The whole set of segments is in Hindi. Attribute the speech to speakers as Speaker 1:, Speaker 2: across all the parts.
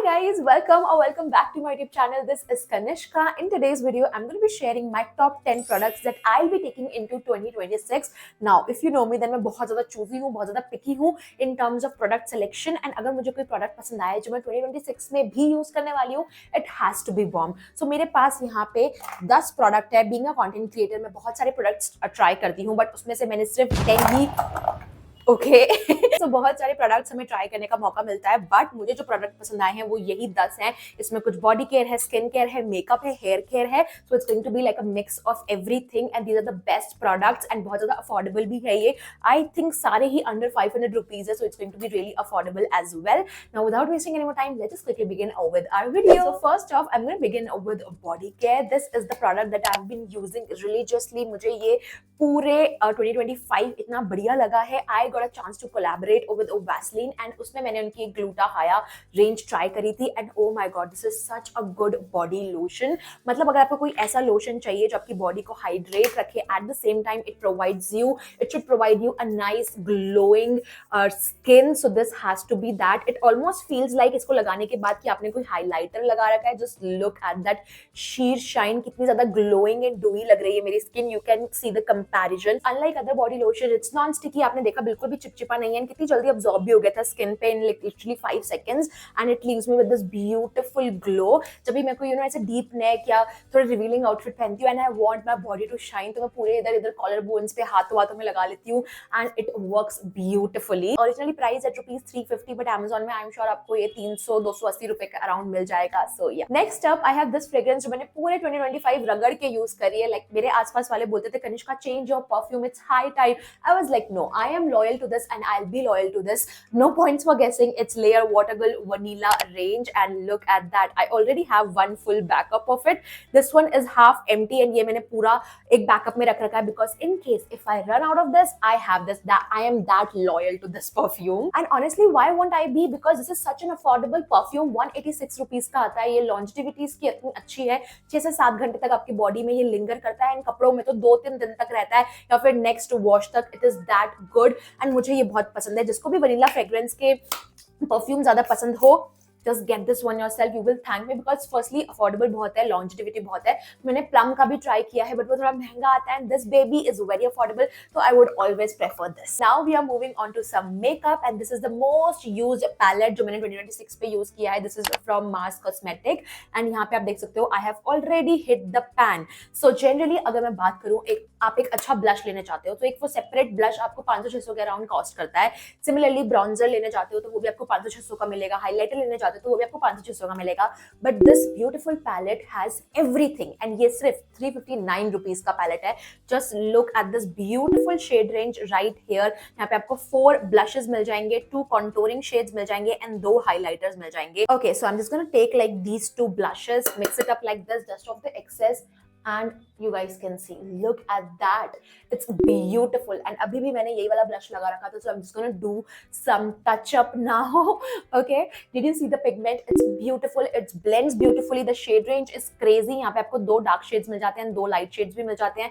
Speaker 1: guys, welcome back to my YouTube channel. This is Kanishka. In today's video, I'm going to be sharing my top 10 products that I'll be taking into 2026. Now, if you know me, then मैं बहुत ज़्यादा choosy हूँ, बहुत ज़्यादा picky हूँ in terms of product selection. And अगर मुझे कोई product पसंद आए जो मैं 2026 में भी use करने वाली हूँ, it has to be bomb. So मेरे पास यहाँ पे 10 product है. Being a content creator, मैं बहुत सारे products try करती हूँ, but उसमें से मैंने सिर्फ 10 ही तो बहुत सारे प्रोडक्ट्स हमें ट्राई करने का मौका मिलता है, बट मुझे जो प्रोडक्ट पसंद आए हैं वो यही 10 हैं. इसमें कुछ बॉडी केयर है, स्किन केयर है, मेकअप है, हेयर केयर है. So it's going to be like a mix of everything and these are the best products and बहुत ज्यादा अफोर्डेबल भी है ये. आई थिंक सारे ही अंडर 500 रुपीज है, so it's going to be really affordable as well. Now without wasting any more time, let's just quickly begin with our video. So first of I am going to begin with body care. This is the product that I have been using religiously. मुझे ये पूरे 2025 इतना बढ़िया लगा है. I got a chance to collaborate with Vaseline and उसमें मैंने उनकी ग्लूटाहाया रेंज ट्राई करी थी and O my God, this is such a good body lotion. मतलब अगर आपको कोई ऐसा लोशन चाहिए जो आपकी बॉडी को हाइड्रेट रखे, at the same time it should provide you a nice glowing skin. So this has to be that. It almost feels like इसको लगाने के बाद कि आपने कोई हाइलाइटर लगा रखा है. Just look at that sheer shine, कितनी ज्यादा ग्लोइंग एंड डूई लग रही है मेरी skin. You can see the comparison. Unlike other body lotion, it's non sticky. आपने देखा बिल्कुल भी चिपचिपा नहीं है. कितनी जल्दी अब्सॉर्ब भी हो गया था स्किन पे in literally 5 seconds and it leaves me with this beautiful glow. जब भी मैं कोई ऐसे डीप नेक या थोड़ा रिवीलिंग आउटफिट पहनती हूँ and I want my body to shine, तो मैं पूरे इधर इधर कॉलर बोन्स पे हाथों में लगा लेती हूँ and it works beautifully. Originally priced at ₹350, but Amazon में आई एम श्योर आपको ये 300-280 रुपए के अराउंड मिल जाएगा. सो या next up I have this fragrance जो मैंने पूरे 2025 रगड़ के यूज करी है. लाइक मेरे आसपास वाले बोलते थे Kanishka change your perfume, it's high time. I was like no, I am loyal to this and I will be loyal to this. No points for guessing. It's Layer Watergul Vanilla range and look at that. I already have one full backup of it. This one is half empty and ये मैंने पूरा एक backup में रख रखा है because in case if I run out of this, I have this. That I am that loyal to this perfume. And honestly, why won't I be? Because this is such an affordable perfume. 186 rupees का आता है. ये longevity इसकी इतनी अच्छी है. 6 से 7 घंटे तक आपकी बॉडी में ये लिंगर करता है. इन कपड़ों में तो 2-3 दिन तक रहता है या फिर नेक्स्ट वॉश तक. It is that good and मुझे ये बहुत पसंद है. जिसको भी वनीला फ्रेग्रेंस के परफ्यूम ज्यादा पसंद हो, just get this one yourself. You will thank me because firstly affordable बहुत है, longevity बहुत है. मैंने प्लम का भी ट्राई किया है बट वो थोड़ा महंगा आता है and this baby is very affordable, so I would always prefer this. Now we are moving on to some makeup and this is the most used palette जो मैंने 2026 पे यूज किया है. This is from Mars Cosmetic and यहाँ पे आप देख सकते हो I have already hit the pan. So generally अगर मैं बात करूँ, आप एक अच्छा ब्लश लेना चाहते हो तो एक वो सेपरेट ब्लश आपको 500-600 के अराउंड कॉस्ट करता है. सिमिलरली ब्राउन्जर लेना चाहते हो तो वो भी आपको 500-600 का मिलेगा. हाइलाइटर लेना चाहते हो तो वो भी आपको 500-600 का मिलेगा. But this beautiful palette has everything and ये सिर्फ 359 रुपीज का पैलेट है. Just look at this beautiful shade range right here. यहाँ पे आपको 4 ब्लशेस मिल जाएंगे, 2 कॉन्टोरिंग शेड्स मिल जाएंगे एंड 2 हाइलाइटर्स मिल जाएंगे. Okay, so I am just gonna take like these 2 blushes, mix it up like this, dust off the excess and you guys can see, look at that, it's beautiful. and अभी भी मैंने यही वाला ब्लश लगा रखा था, so I'm just gonna do some touch up now. Okay, did you see the pigment? It's beautiful, it blends beautifully, the shade range is crazy. यहाँ पे आपको 2 डार्क शेड्स मिल जाते हैं, 2 लाइट शेड्स भी मिल जाते हैं.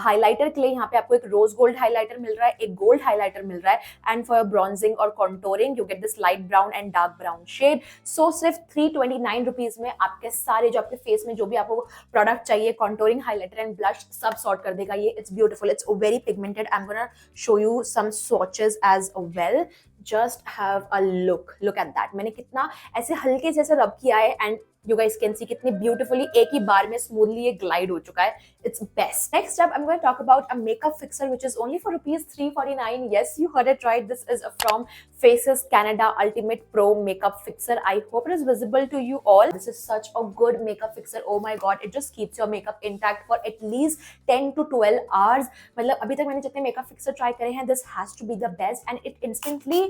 Speaker 1: हाइलाइटर के लिए यहाँ पे आपको एक रोज गोल्ड हाइलाइटर मिल रहा है, एक गोल्ड हाइलाइटर मिल रहा है एंड फॉर ब्रॉन्जिंग और contouring you get this light brown and dark brown shade. So सिर्फ 329 रुपीज में आपके सारे जो आपके फेस में जो भी आपको प्रोडक्ट चाहिए, कॉन्टोरिंग, हाइलाइटर एंड ब्लश, सब सॉर्ट कर देगा ये. It's beautiful, it's very pigmented. I am gonna show you some swatches as well. Just have a look at that. मैंने कितना ऐसे हल्के से ऐसे रब किया है and you guys can see कितनी beautifully एक ही बार में smoothly ये glide हो चुका है. It's best. Next up, I'm going to talk about a makeup fixer which is only for ₹349. Yes, you heard it right. This is from Faces Canada Ultimate Pro Makeup Fixer. I hope it is visible to you all. This is such a good makeup fixer. Oh my god, it just keeps your makeup intact for at least 10 to 12 hours. मतलब अभी तक मैंने जितने makeup fixer try करे हैं, this has to be the best and it instantly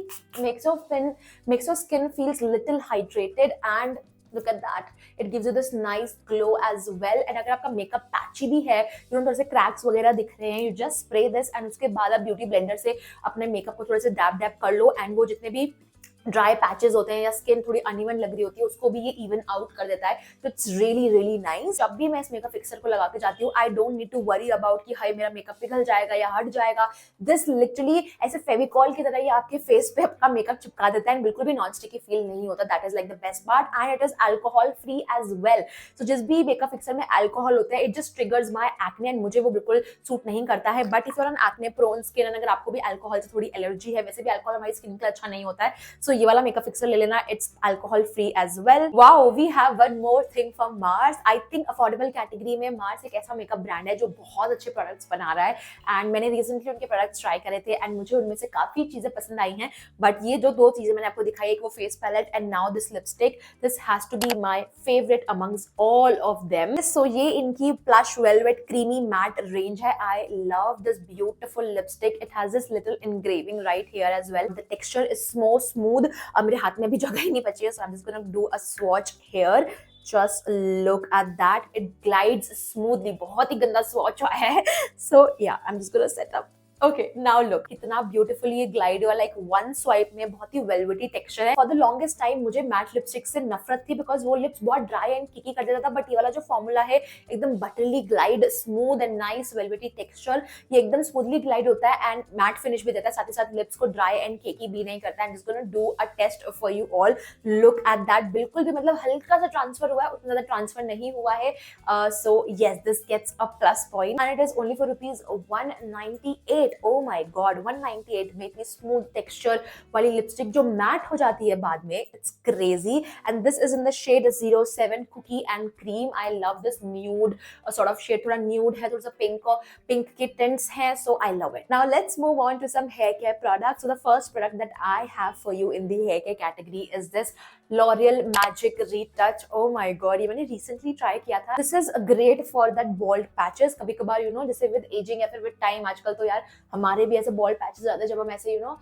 Speaker 1: makes your skin feels little hydrated and look at that, it gives you this nice glow as well. and अगर आपका मेकअप पैची भी है, थोड़े से क्रैक्स वगैरह दिख रहे हैं, you just spray this and उसके बाद आप ब्यूटी ब्लेंडर से अपने मेकअप को थोड़े से डैब कर लो एंड वो जितने भी ड्राई पैचेस होते हैं या स्किन थोड़ी अनइवन लग रही होती है उसको भी ये इवन आउट कर देता है. तो इट्स रियली रियली नाइस. जब भी मैं इस मेकअप फिक्सर को लगा के जाती हूँ I don't need to worry about कि हाय मेरा मेकअप पिघल जाएगा या हट जाएगा. दिस लिटरली ऐसे फेविकॉल की तरह ही आपके फेस पे आपका मेकअप चिपका देता है, बिल्कुल भी नॉन स्टिकी फील नहीं होता. That is like the best part. And it is alcohol free as well. So जिस भी मेकअप फिक्सर में अल्कोहल होता है it just triggers my acne and मुझे वो बिल्कुल सूट नहीं करता है. But if you're an acne prone skin, अगर आपको भी अल्कोहल से थोड़ी एलर्जी है, वैसे भी अल्कोहल हमारी स्किन के लिए अच्छा नहीं होता है, सो ये वाला मेकअप फिक्सर ले लेना. It's alcohol free as well. Wow, we have one more thing from Mars. I think affordable category में मार्स एक ऐसा मेकअप ब्रांड है जो बहुत अच्छे प्रोडक्ट्स बना रहा है. एंड मैंने रिसेंटली उनके प्रोडक्ट्स ट्राई करे थे एंड मुझे उनमें से काफी चीजें पसंद आई हैं. बट ये जो दो चीजें मैंने आपको दिखाई, एक वो face palette and now this lipstick, this has to be my favourite amongst all of them. So ये इनकी plush velvet creamy matte range है. I love this beautiful lipstick. It has this little engraving right here as well. The texture is so smooth. मेरे हाथ में अभी जगह ही नहीं बची है, so I'm just gonna do a swatch here. Just look at that. It glides smoothly. बहुत ही गंदा swatch है. So yeah, I'm just gonna set up. Okay, now look, कितना ब्यूटीफुल ये ग्लाइड हुआ. लाइक वन स्वाइप में बहुत ही वेलवेटी टेक्सचर है. फॉर द लॉन्गेस्ट टाइम मुझे मैट लिपस्टिक से नफरत थी बिकॉज वो लिप्स बहुत ड्राई एंड किकी कर देता था. बट ये वाला जो फॉर्मूला है एकदम butterly glide, smooth and nice velvety texture. ये एकदम स्मूथली ग्लाइड होता है एंड मैट फिनिश भी देता है, साथ ही साथ लिप्स को ड्राई एंड केकी भी नहीं करता. And just gonna do a test for you all. Look at that. बिल्कुल भी मतलब हल्का सा ट्रांसफर हुआ है, उतना ज्यादा ट्रांसफर नहीं हुआ है. So yes, this gets a plus point and it is only for ₹198. Oh my God, 198 में इतनी स्मूथ टेक्सचर वाली लिपस्टिक जो मैट हो जाती है बाद में, it's crazy. And this is in the shade 07 cookie and cream. I love this nude sort of shade. थोड़ा न्यूड है, थोड़ा सा पिंक के टिंट्स हैं, so I love it. Now let's move on to some hair care products. So the first product that I have for you in the hair care category is this L'Oreal Magic Retouch. Oh my god, ये मैंने रिसेंटली ट्राई किया था. This is great for that bald patches. कभी कभार यू नो जैसे विद एजिंग या फिर विद टाइम, आजकल तो यार हमारे भी ऐसे बॉल्ड पैचेस आते हैं जब हम ऐसे यू नो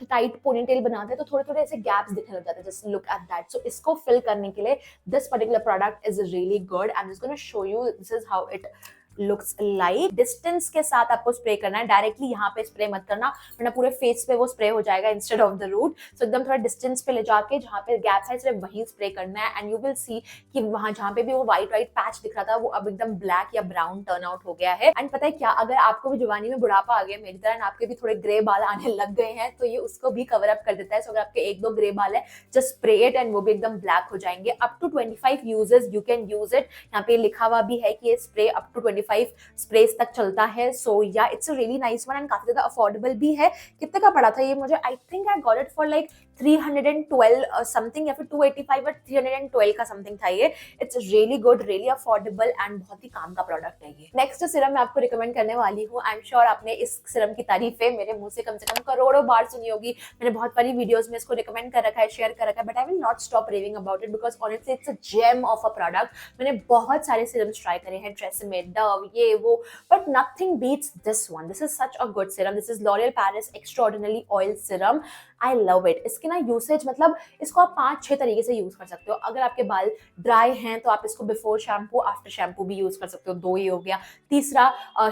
Speaker 1: टाइट पोनीटेल बनाते हैं तो थोड़े थोड़े ऐसे गैप्स दिखने लग जाते हैं. Just look at that. So इसको फिल करने के लिए this particular product is really good. I am just gonna show you. This is how it looks like. Distance के साथ आपको स्प्रे करना है, डायरेक्टली यहाँ पे स्प्रे मत करना वरना पूरे फेस पे वो स्प्रे हो जाएगा इंस्टेड ऑफ द रूट. सो एकदम थोड़ा डिस्टेंस पे ले जाके जहाँ पे गैप है सिर्फ वहीं स्प्रे करना है. एंड यू विल सी कि वहां जहाँ पे भी वो व्हाइट पैच दिख रहा था वो अब एकदम ब्लैक या ब्राउन टर्न आउट हो गया है. एंड पता है क्या, अगर आपको भी जवानी में बुढ़ापा आ गया मेरी तरह, आपके भी थोड़े ग्रे बाल आने लग गए हैं, तो ये उसको भी कवर अप कर देता है. सो अगर आपके 1-2 ग्रे बाल है, जस्ट स्प्रे इट एंड वो भी एकदम ब्लैक हो जाएंगे. Up to 25 uses you can use it. यहाँ पे लिखा हुआ भी है कि ये स्प्रे अप टू 25 स्प्रे तक चलता है. सो या it's a really nice one and काफी ज्यादा अफोर्डेबल भी है. कितने का पड़ा था ये मुझे? I think I got it for like 312 something या फिर 285 और 312 का समथिंग था ये. It's really good, really affordable and बहुत ही काम का प्रोडक्ट है ये. नेक्स्ट सिरम मैं आपको रिकमेंड करने वाली हूँ. आई एम श्योर आपने इस सिरम की तारीफें मेरे मुंह से कम करोड़ों बार सुनी होगी. मैंने बहुत सारी वीडियोस में इसको रिकमेंड कर रखा है, शेयर कर रखा है, but I will not stop raving about it because honestly it's a gem of a product. मैंने बहुत सारे सिरम्स ट्राई करे हैं, ट्रेसेमे, डव, ये वो, but nothing beats this one. This is such a good serum. This is L'Oreal Paris Extraordinary Oil Serum. I love it. इसके ना यूसेज मतलब इसको आप 5-6 तरीके से यूज कर सकते हो. अगर आपके बाल ड्राई हैं तो आप इसको बिफोर शैम्पू, आफ्टर शैम्पू भी यूज कर सकते हो. 2 ही हो गया. तीसरा,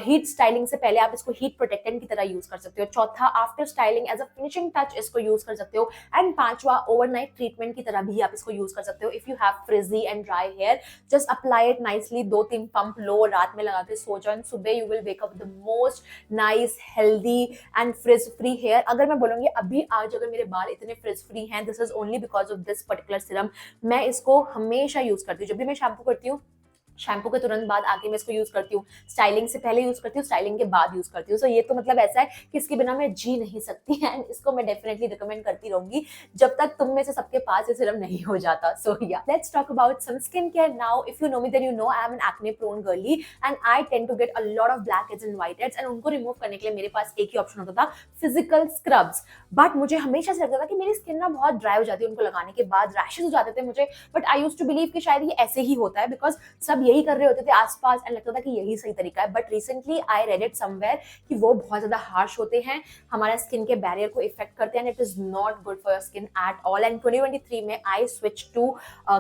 Speaker 1: हीट स्टाइलिंग से पहले आप इसको हीट प्रोटेक्टेंट की तरह यूज कर सकते हो. चौथा, after styling as a finishing touch इसको यूज कर सकते हो. एंड पांचवा, ओवरनाइट ट्रीटमेंट की तरह भी आप इसको यूज कर सकते हो. If you have frizzy and dry hair, just apply it nicely. 2-3 pump लो, रात में लगा के सो जाओ. सुबह you will wake up the most nice, healthy and frizz free hair. अगर मैं बोलूंगी अभी आज अगर मेरे बाल इतने फ्रिज फ्री हैं, this is only because of this particular serum. मैं इसको हमेशा यूज करती हूँ. जब भी मैं शैम्पू करती हूँ, शैम्पू के तुरंत बाद आके मैं इसको यूज करती हूँ. स्टाइलिंग से पहले यूज करती हूँ, स्टाइलिंग के बाद यूज करती हूँ. सो ये तो मतलब ऐसा है कि इसके बिना मैं जी नहीं सकती. एंड इसको मैं डेफिनेटली रिकमेंड करती रहूंगी जब तक तुम में से सबके पास ये सिरम नहीं हो जाता. So yeah, let's talk about some skin care now. If you know me then you know I am an acne prone girly and I tend to get a lot of blackheads and whiteheads. And उनको रिमूव करने के लिए मेरे पास एक ही ऑप्शन होता था, फिजिकल स्क्रब्स. बट मुझे हमेशा से लगता था कि मेरी स्किन ना बहुत ड्राई हो जाती है उनको लगाने के बाद, रैशेस हो जाते थे मुझे. But I used to believe कि शायद ये ऐसे ही होता है बिकॉज सब यही कर रहे होते थे आसपास एंड लगता था कि यही सही तरीका है, but recently I read it somewhere कि वो बहुत ज्यादा हार्श होते हैं, हमारा स्किन के बैरियर को इफेक्ट करते हैं, it is not good for your skin at all. And 2023 में I switch to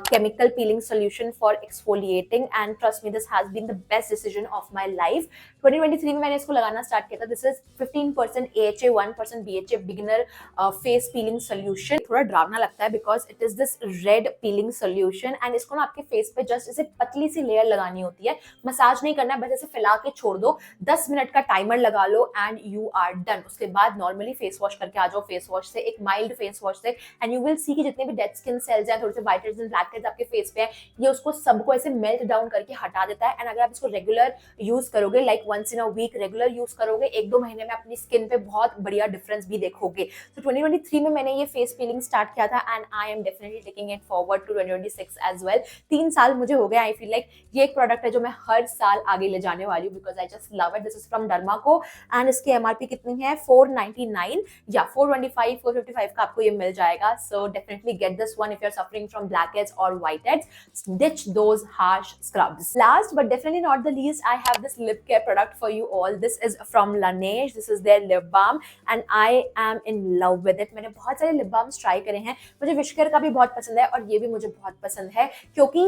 Speaker 1: chemical peeling solution for exfoliating and trust me this has been the best decision of my life। 2023 में मैंने इसको लगाना स्टार्ट किया था। This is 15% AHA 1% BHA beginner face peeling solution. थोड़ा डरावना लगता है because it is this red peeling solution and इसको ना आपके फेस पे जस्ट ऐसे पतली सी लेयर लगानी होती है, मसाज नहीं करना है, बस ऐसे फैला के छोड़ दो, 10 मिनट का टाइमर लगा लो एंड यू आर डन। उसके बाद नॉर्मली फेस वॉश करके आ जाओ, फेस वॉश से, एक माइल्ड फेस वॉश से, एंड यू विल सी कि जितने भी डेड स्किन सेल्स हैं, थोड़े से white heads and black heads आपके फेस पे है, ये उसको सबको ऐसे मेल्ट डाउन करके हटा देता है। एंड अगर आप इसको रेगुलर यूज करोगे, like once in a week regular use करोगे, 1-2 महीने में अपनी स्किन पे बहुत बढ़िया डिफरेंस भी देखोगे। तो 2023 में मैंने ये फेस पीलिंग स्टार्ट किया था and I am definitely taking it forward to 2026 as well. 3 साल मुझे हो गए, आई फील लाइक ये एक प्रोडक्ट है जो मैं हर साल आगे ले जाने वाली हूँ because I just love it. This is from Dermaco and इसकी MRP कितनी है, 499 या 425 455 का आपको ये मिल जाएगा। So definitely get this one if you are suffering from blackheads और whiteheads, ditch those harsh scrubs। Last but definitely not the least, I have this lip care product for you all। This is from Laneige, this is their lip balm and I am in love with it। मैंने बहुत सारे lip balms try करे हैं, मुझे विशकेयर का भी बहुत पसंद है और ये भी मुझे बहुत पसंद है क्योंकि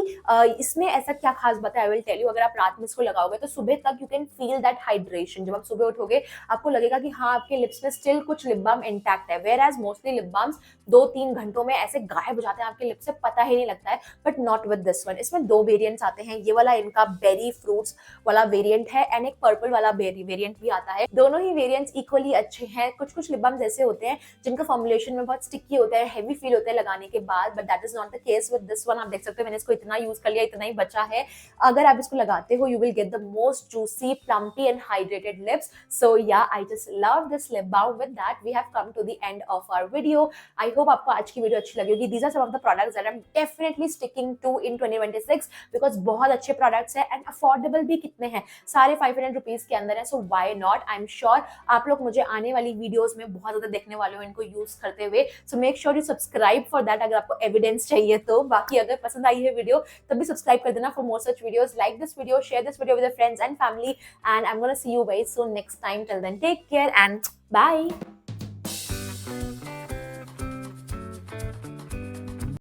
Speaker 1: इसमें ऐसा क्या खास बात है, आई विल टेल यू। अगर आप रात में इसको लगाओगे तो सुबह तक you can feel that hydration. जब आप सुबह उठोगे आपको लगेगा कि हाँ आपके लिप्स में स्टिल कुछ लिप बाम इंटैक्ट है, whereas mostly lip balms 2-3 घंटों में ऐसे गायब हो जाते हैं आपके लिप से, पता ही नहीं लगता है, but not with this one. इसमें 2 वेरिएंट्स आते हैं, ये वाला इनका बेरी फ्रूट्स वाला वेरिएंट है एंड एक पर्पल वाला बेरी वेरिएंट भी आता है। दोनों ही वेरिएंट्स इक्वली अच्छे हैं। कुछ लिप बाम्स ऐसे होते हैं जिनका फॉर्मुलेशन में बहुत स्टिकी होता है, हैवी फील होता है लगाने के बाद, but that is not the case with this one. आप देख सकते हो मैंने इसको इतना यूज कर लिया, इतना ही बचा है। अगर आप इसको लगाते हो you will get the most juicy plumpy and hydrated lips. So yeah I just love this lip balm. With that we have come to the end of our video. I hope आपको आज की वीडियो अच्छी लगी होगी। These are some of the products that I am definitely sticking to in 2026 because बहुत अच्छे प्रोडक्ट्स हैं एंड अफोर्डेबल भी कितने हैं, सारे 500 रुपीज के अंदर है। So why not. I am sure आप लोग मुझे आने वाली वीडियोस में बहुत ज्यादा देखने वाले हो इनको यूज करते हुए। So make sure you subscribe for that अगर आपको एविडेंस चाहिए तो। बाकी अगर पसंद आई है वीडियो तब भी सब्सक्राइब कर देना for more such videos. Like this video, share this video with friends and family and I am gonna see you guys soon next time. Till then take care and bye.